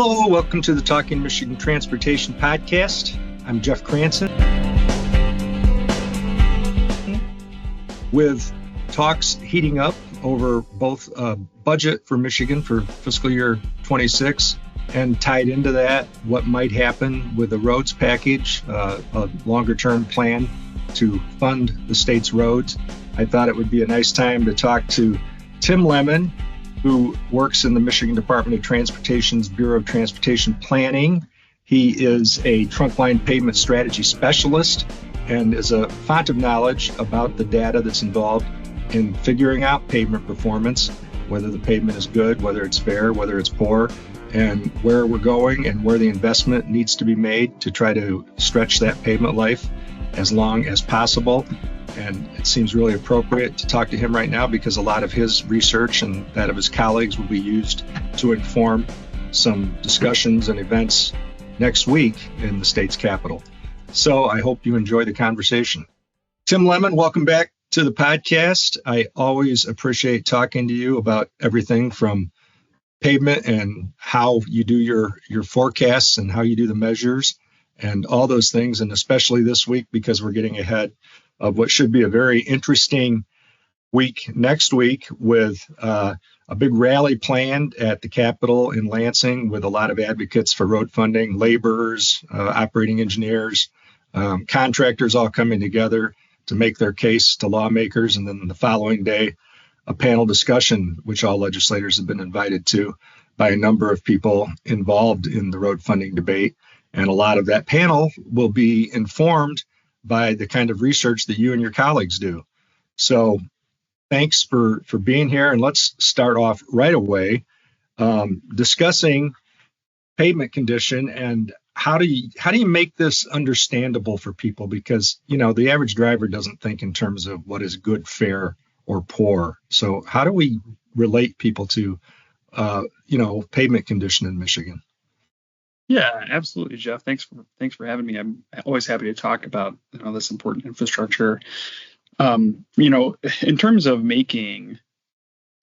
Hello, welcome to the Talking Michigan Transportation Podcast. I'm Jeff Cranston. With talks heating up over both budget for Michigan for fiscal year 26 and tied into that, what might happen with the roads package, a longer term plan to fund the state's roads. I thought it would be a nice time to talk to Tim Lemon, who works in the Michigan Department of Transportation's Bureau of Transportation Planning. He is a trunkline pavement strategy specialist and is a font of knowledge about the data that's involved in figuring out pavement performance, whether the pavement is good, whether it's fair, whether it's poor, and where we're going and where the investment needs to be made to try to stretch that pavement life as long as possible. And it seems really appropriate to talk to him right now because a lot of his research and that of his colleagues will be used to inform some discussions and events next week in the state's capital. So I hope you enjoy the conversation. Tim Lemon, welcome back to the podcast. I always appreciate talking to you about everything from pavement and how you do your forecasts and how you do the measures and all those things, and especially this week because we're getting ahead of what should be a very interesting week next week with a big rally planned at the Capitol in Lansing with a lot of advocates for road funding, laborers, operating engineers, contractors all coming together to make their case to lawmakers. And then the following day, a panel discussion, which all legislators have been invited to by a number of people involved in the road funding debate. And a lot of that panel will be informed by the kind of research that you and your colleagues do. So thanks for being here. And let's start off right away discussing pavement condition and how do you make this understandable for people? Because, you know, the average driver doesn't think in terms of what is good, fair, or poor. So how do we relate people to, pavement condition in Michigan? Yeah, absolutely, Jeff. Thanks for having me. I'm always happy to talk about this important infrastructure. In terms of making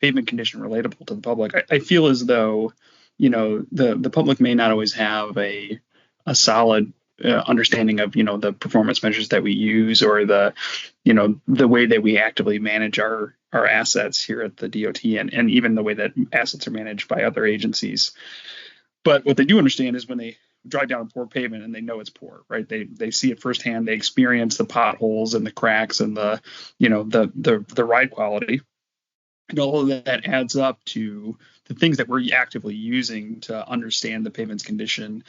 pavement condition relatable to the public, I feel as though the public may not always have a solid understanding of the performance measures that we use or the way that we actively manage our assets here at the DOT and even the way that assets are managed by other agencies. But what they do understand is when they drive down a poor pavement and they know it's poor, right? They see it firsthand. They experience the potholes and the cracks and the ride quality. And all of that adds up to the things that we're actively using to understand the pavement's condition.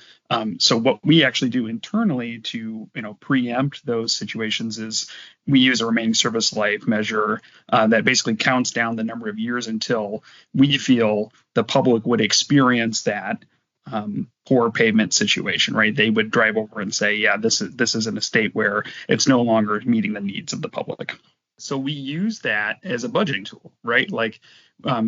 So what we actually do internally to preempt those situations is we use a remaining service life measure that basically counts down the number of years until we feel the public would experience that poor pavement situation, right? They would drive over and say, yeah, this is in a state where it's no longer meeting the needs of the public. So we use that as a budgeting tool, right? Like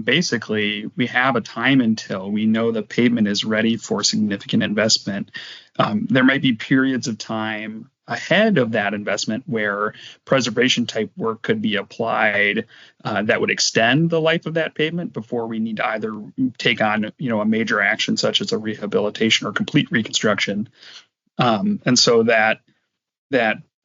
basically we have a time until we know the pavement is ready for significant investment. There might be periods of time ahead of that investment where preservation type work could be applied that would extend the life of that pavement before we need to either take on a major action such as a rehabilitation or complete reconstruction. And so that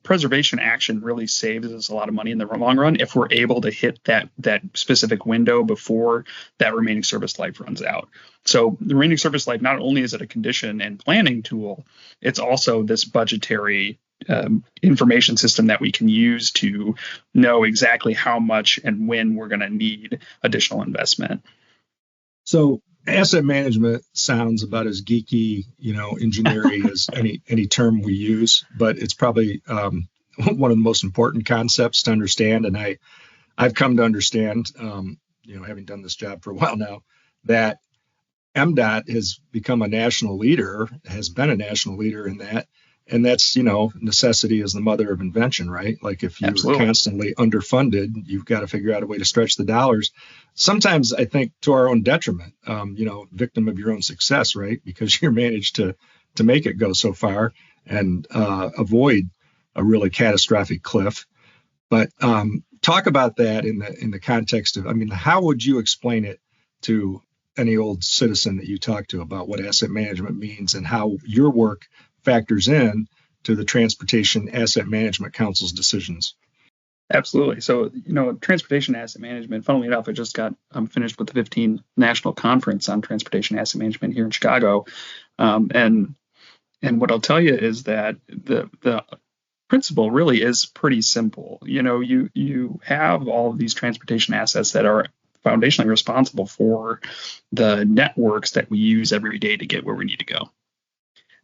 preservation action really saves us a lot of money in the long run if we're able to hit that specific window before that remaining service life runs out. So the remaining service life, not only is it a condition and planning tool, it's also this budgetary information system that we can use to know exactly how much and when we're going to need additional investment. So asset management sounds about as geeky, engineering as any term we use, but it's probably one of the most important concepts to understand. And I've come to understand, having done this job for a while now, that MDOT has become a national leader, has been a national leader in that. And that's, necessity is the mother of invention, right? Like if you're Absolutely. Constantly underfunded, you've got to figure out a way to stretch the dollars. Sometimes I think to our own detriment, victim of your own success, right? Because you're managed to make it go so far and avoid a really catastrophic cliff. But talk about that in the context of, how would you explain it to any old citizen that you talk to about what asset management means and how your work factors in to the Transportation Asset Management Council's decisions. Absolutely. So, transportation asset management, funnily enough, I just got finished with the 15th National Conference on Transportation Asset Management here in Chicago. And what I'll tell you is that the principle really is pretty simple. You have all of these transportation assets that are foundationally responsible for the networks that we use every day to get where we need to go.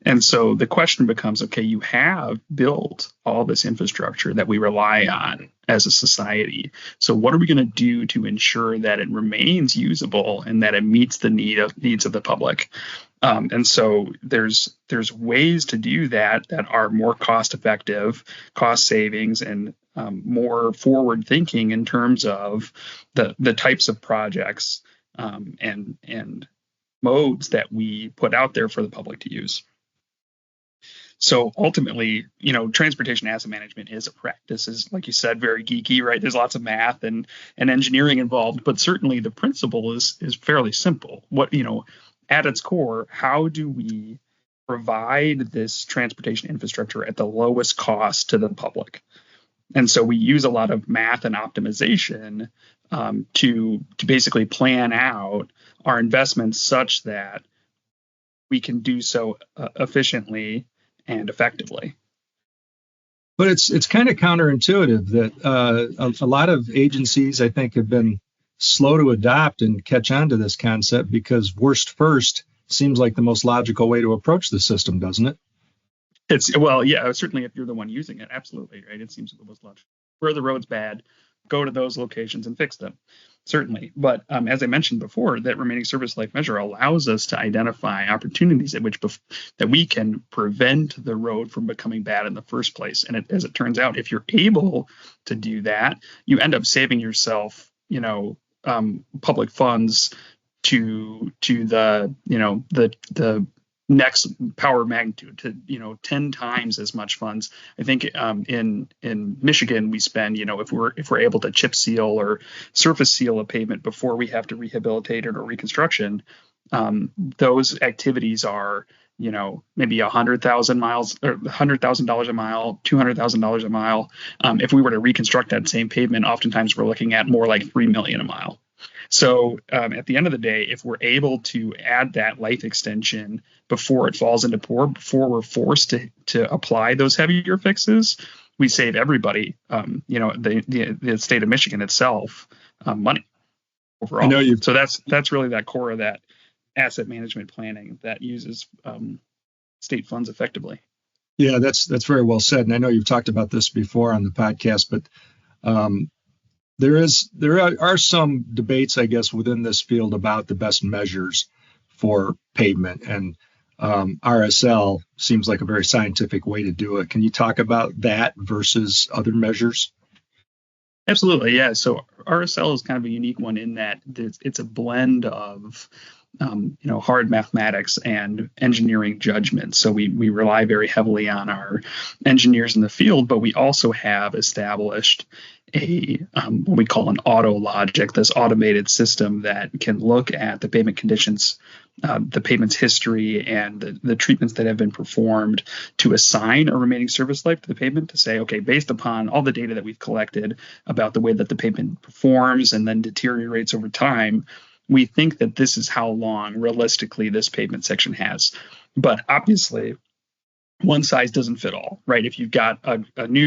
And so the question becomes, okay, you have built all this infrastructure that we rely on as a society. So what are we going to do to ensure that it remains usable and that it meets the needs of the public? And so there's ways to do that are more cost effective, cost savings, and more forward thinking in terms of the types of projects and modes that we put out there for the public to use. So ultimately, transportation asset management is a practice, is, like you said, very geeky, right? There's lots of math and engineering involved, but certainly the principle is fairly simple. At its core, how do we provide this transportation infrastructure at the lowest cost to the public? And so we use a lot of math and optimization to basically plan out our investments such that we can do so efficiently and effectively. But it's kind of counterintuitive that a lot of agencies, I think, have been slow to adopt and catch on to this concept because worst first seems like the most logical way to approach the system, doesn't it? Certainly if you're the one using it, absolutely, right? It seems the most logical. Where the road's bad, go to those locations and fix them. Certainly. But as I mentioned before, that remaining service life measure allows us to identify opportunities at which that we can prevent the road from becoming bad in the first place. And as it turns out, if you're able to do that, you end up saving yourself, public funds to the next power magnitude to 10 times as much funds. I think in Michigan we spend if we're able to chip seal or surface seal a pavement before we have to rehabilitate it or reconstruction, those activities are maybe 100,000 miles or $100,000 a mile, $200,000 a mile. If we were to reconstruct that same pavement, oftentimes we're looking at more like $3 million a mile. So at the end of the day, if we're able to add that life extension before it falls into poor, before we're forced to apply those heavier fixes, we save everybody, the state of Michigan itself, money overall. So that's really that core of that asset management planning that uses state funds effectively. Yeah, that's very well said. And I know you've talked about this before on the podcast, but there are some debates, I guess, within this field about the best measures for pavement, and RSL seems like a very scientific way to do it. Can you talk about that versus other measures? Absolutely, yeah. So RSL is kind of a unique one in that it's a blend of hard mathematics and engineering judgment. So we rely very heavily on our engineers in the field, but we also have established what we call an auto logic, this automated system that can look at the pavement conditions, the pavement's history, and the treatments that have been performed to assign a remaining service life to the pavement, to say, okay, based upon all the data that we've collected about the way that the pavement performs and then deteriorates over time, we think that this is how long realistically this pavement section has. But obviously, one size doesn't fit all, right? If you've got a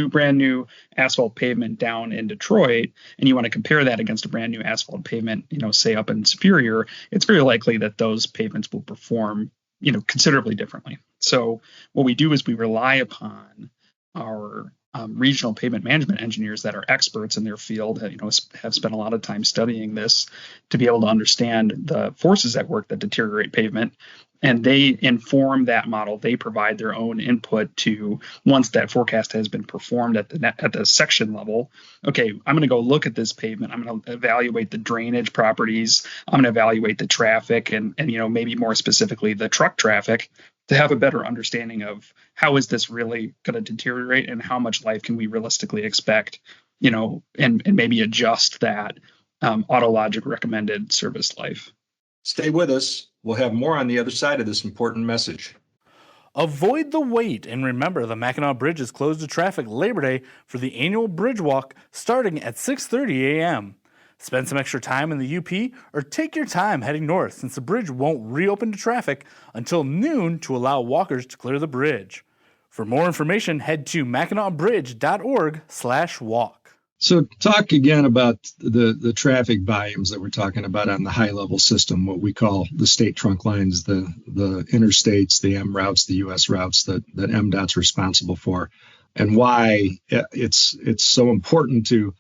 brand new asphalt pavement down in Detroit and you want to compare that against a brand new asphalt pavement, say up in Superior, it's very likely that those pavements will perform, considerably differently. So what we do is we rely upon our regional pavement management engineers that are experts in their field, have spent a lot of time studying this to be able to understand the forces at work that deteriorate pavement. And they inform that model. They provide their own input to, once that forecast has been performed at the section level. Okay, I'm going to go look at this pavement. I'm going to evaluate the drainage properties. I'm going to evaluate the traffic and maybe more specifically the truck traffic, to have a better understanding of how is this really going to deteriorate and how much life can we realistically expect, and maybe adjust that autologic recommended service life. Stay with us. We'll have more on the other side of this important message. Avoid the wait and remember the Mackinac Bridge is closed to traffic Labor Day for the annual Bridge Walk starting at 6:30 a.m. Spend some extra time in the UP or take your time heading north since the bridge won't reopen to traffic until noon to allow walkers to clear the bridge. For more information, head to mackinacbridge.org/walk. So talk again about the traffic volumes that we're talking about on the high level system, what we call the state trunk lines, the interstates, the M routes, the US routes that MDOT's responsible for, and why it's so important to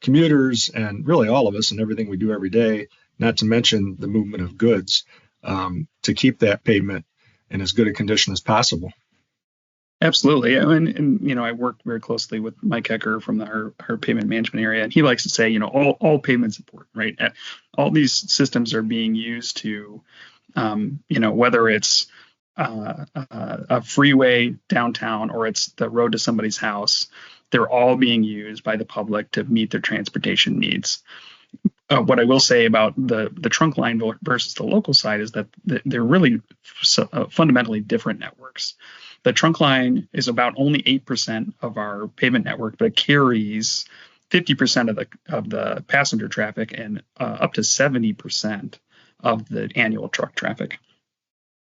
commuters and really all of us and everything we do every day, not to mention the movement of goods, to keep that pavement in as good a condition as possible. Absolutely. And I worked very closely with Mike Hecker from our pavement management area, and he likes to say, all pavement's important, right? All these systems are being used to, whether it's a freeway downtown or it's the road to somebody's house, they're all being used by the public to meet their transportation needs. What I will say about the trunk line versus the local side is that they're really fundamentally different networks. The trunk line is about only 8% of our pavement network, but it carries 50% of the passenger traffic and up to 70% of the annual truck traffic.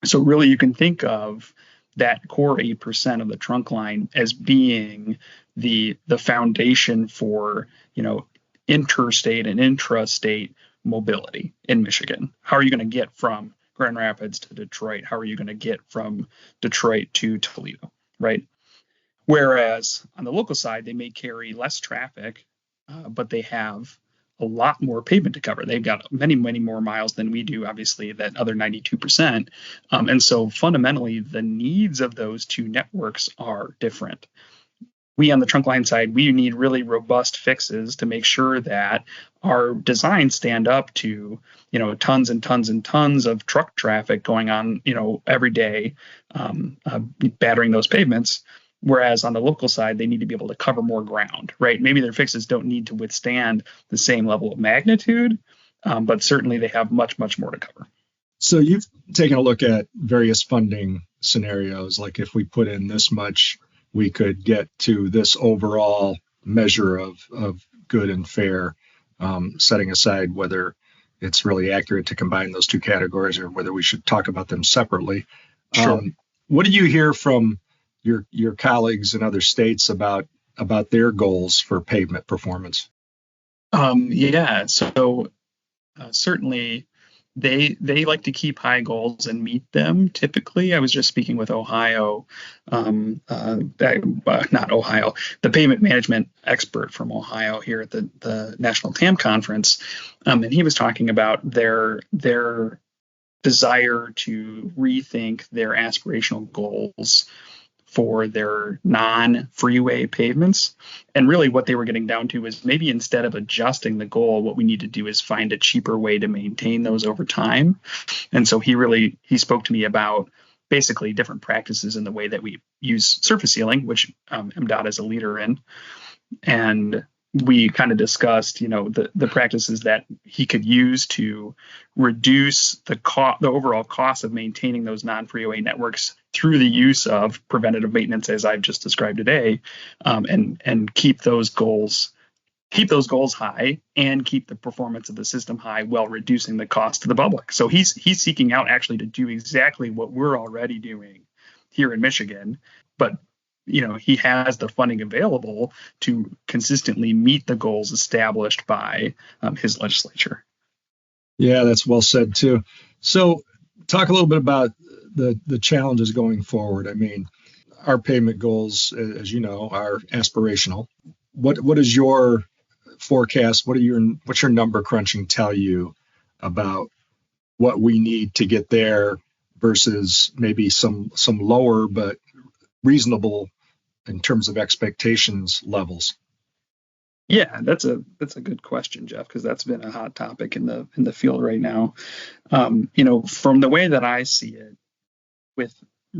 So really, you can think of that core 8% of the trunk line as being the foundation for interstate and intrastate mobility in Michigan. How are you going to get from Grand Rapids to Detroit? How are you going to get from Detroit to Toledo, right? Whereas on the local side, they may carry less traffic, but they have a lot more pavement to cover. They've got many, many more miles than we do, obviously, that other 92%. And so fundamentally, the needs of those two networks are different. We on the trunk line side, we need really robust fixes to make sure that our designs stand up to, tons and tons and tons of truck traffic going on, every day, battering those pavements. Whereas on the local side, they need to be able to cover more ground, right? Maybe their fixes don't need to withstand the same level of magnitude, but certainly they have much, much more to cover. So you've taken a look at various funding scenarios, like if we put in this much, we could get to this overall measure of good and fair, setting aside whether it's really accurate to combine those two categories or whether we should talk about them separately. Sure. What do you hear from your colleagues in other states about their goals for pavement performance? So certainly they like to keep high goals and meet them. Typically, I was just speaking with Ohio, not Ohio, the pavement management expert from Ohio here at the National TAM conference, and he was talking about their desire to rethink their aspirational goals for their non-freeway pavements. And really what they were getting down to is maybe instead of adjusting the goal, what we need to do is find a cheaper way to maintain those over time. And so he spoke to me about basically different practices in the way that we use surface sealing, which MDOT is a leader in. And we kind of discussed, the practices that he could use to reduce the overall cost of maintaining those non-freeway networks through the use of preventative maintenance, as I've just described today, and keep those goals high and keep the performance of the system high while reducing the cost to the public. So he's seeking out actually to do exactly what we're already doing here in Michigan, but he has the funding available to consistently meet the goals established by his legislature. Yeah, that's well said too. So talk a little bit about the challenges going forward. I mean, our pavement goals, as you know, are aspirational. What is your forecast? What's your number crunching tell you about what we need to get there versus maybe some lower but reasonable in terms of expectations levels? Yeah, that's a good question, Jeff, because that's been a hot topic in the field right now. From the way that I see it, with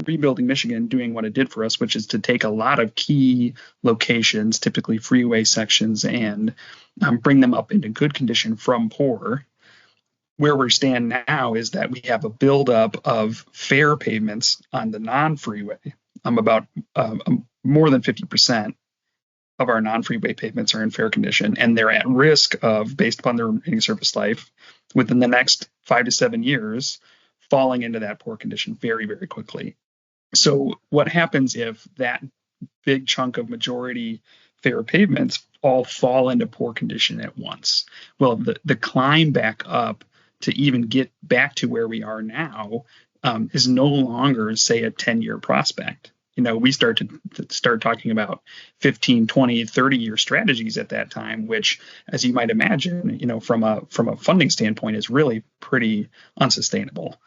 Rebuilding Michigan doing what it did for us, which is to take a lot of key locations, typically freeway sections, and bring them up into good condition from poor. where we're standing now is that we have a buildup of fair pavements on the non-freeway. About more than 50% of our non-freeway pavements are in fair condition, and they're at risk of, based upon their remaining surface life, within the next 5 to 7 years, falling into that poor condition very, very quickly. So what happens if that big chunk of majority fair pavements all fall into poor condition at once? Well, the climb back up to even get back to where we are now is no longer, say, a 10-year prospect. We start talking about 15, 20, 30-year strategies at that time, which, as you might imagine, from a funding standpoint, is really pretty unsustainable.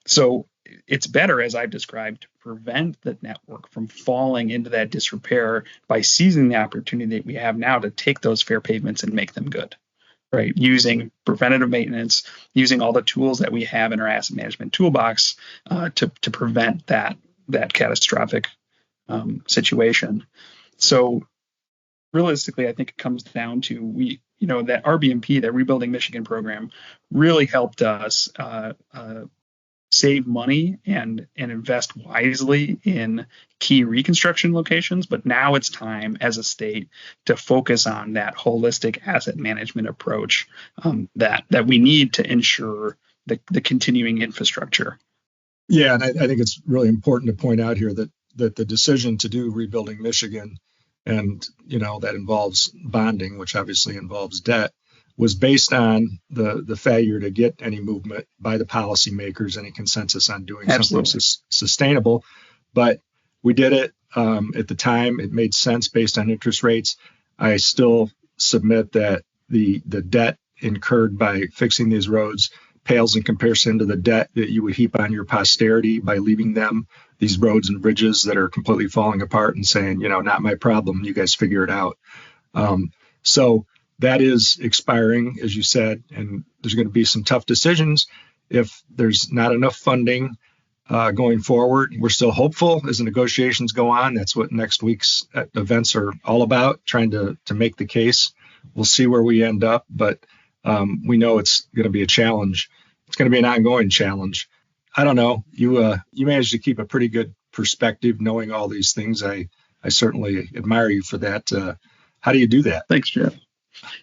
So it's better, as I've described, to prevent the network from falling into that disrepair by seizing the opportunity that we have now to take those fair pavements and make them good, right? Using preventative maintenance, using all the tools that we have in our asset management toolbox to prevent that catastrophic situation. So realistically, I think it comes down to that RBMP, that Rebuilding Michigan program, really helped us save money and invest wisely in key reconstruction locations. But now it's time as a state to focus on that holistic asset management approach that we need to ensure the continuing infrastructure. Yeah, and I think it's really important to point out here that the decision to do Rebuilding Michigan, and that involves bonding, which obviously involves debt, was based on the failure to get any movement by the policymakers, any consensus on doing Absolutely. something sustainable. But we did it at the time. It made sense based on interest rates. I still submit that the debt incurred by fixing these roads pales in comparison to the debt that you would heap on your posterity by leaving them these roads and bridges that are completely falling apart and saying, not my problem, you guys figure it out. So that is expiring, as you said, and there's going to be some tough decisions if there's not enough funding going forward. We're still hopeful as the negotiations go on. That's what next week's events are all about, trying to make the case. We'll see where we end up, but we know it's going to be a challenge. It's going to be an ongoing challenge. I don't know. You managed to keep a pretty good perspective knowing all these things. I certainly admire you for that. How do you do that? Thanks, Jeff.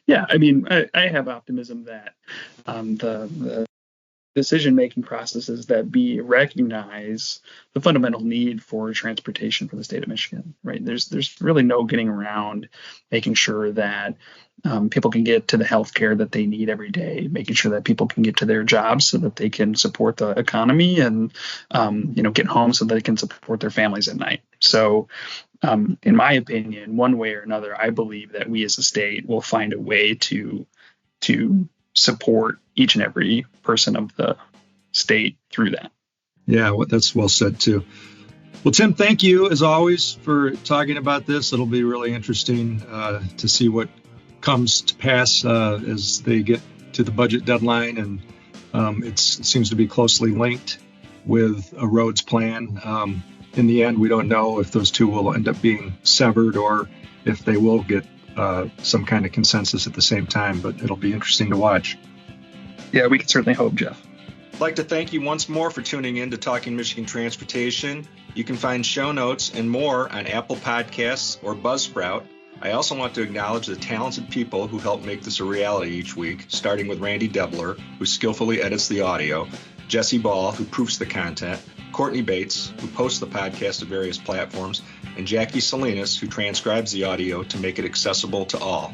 Yeah, I have optimism that the decision-making processes that recognize the fundamental need for transportation for the state of Michigan, right? There's really no getting around making sure that people can get to the healthcare that they need every day, making sure that people can get to their jobs so that they can support the economy and, get home so that they can support their families at night. So, in my opinion, one way or another, I believe that we as a state will find a way to support each and every person of the state through that. Yeah, that's well said too. Well, Tim, thank you as always for talking about this. It'll be really interesting to see what comes to pass as they get to the budget deadline, and it seems to be closely linked with a roads plan. In the end, we don't know if those two will end up being severed or if they will get some kind of consensus at the same time, but it'll be interesting to watch. Yeah, we can certainly hope, Jeff. I'd like to thank you once more for tuning in to Talking Michigan Transportation. You can find show notes and more on Apple Podcasts or Buzzsprout. I also want to acknowledge the talented people who help make this a reality each week, starting with Randy Debler, who skillfully edits the audio, Jesse Ball, who proofs the content, Courtney Bates, who posts the podcast to various platforms, and Jackie Salinas, who transcribes the audio to make it accessible to all.